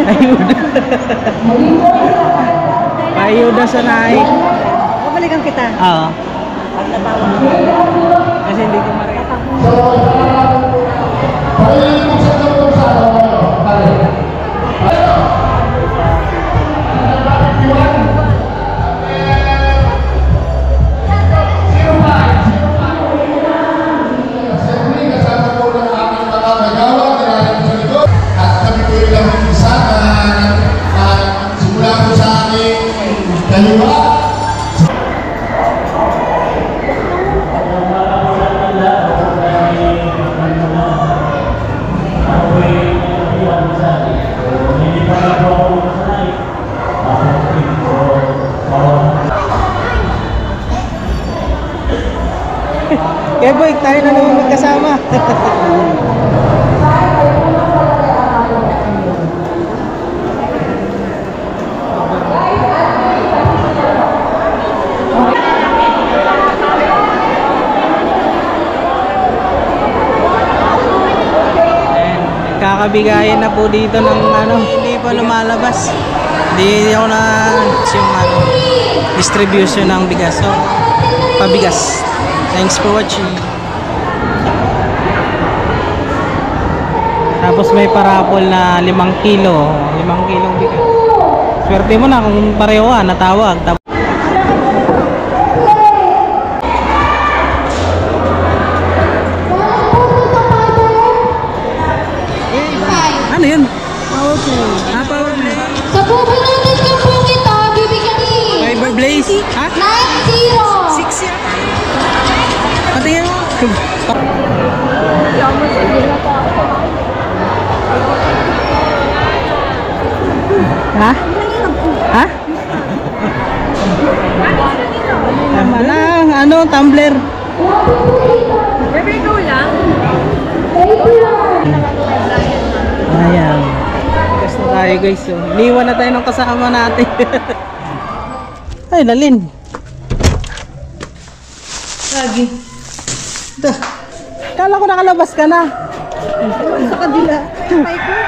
Ayuda. Ayuda sa naik. Babalikan kita. Oo. Pag natawa. Kasi hindi ko marinig. Kaya boy, tayo na naman magkasama. Kakabigayan na po dito ng ano, hindi pa lumalabas. Hindi ako na yung ano, distribution ng bigas. So, pabigas. Thanks for watching. Tapos may parapol na 5 kilo. 5 kilong bigas. Swerte mo na kung pareho ka, natawag. Ano yun? Power play. Ah, power play. Sa pupunutin ka po kita, bibigyan ni Fiber Blaze? Ha? 9-0. 6 yan. Patingin mo. Ha? Ha? Tama lang. Ano? Tumbler. Bebe, ikaw lang. Ayan. Gas na tayo guys. So, iniwan na tayo ng kasama natin. Ay, lalin. Lagi. Ito. Kala ko nakalabas ka na. Sa kabila. Ay ko.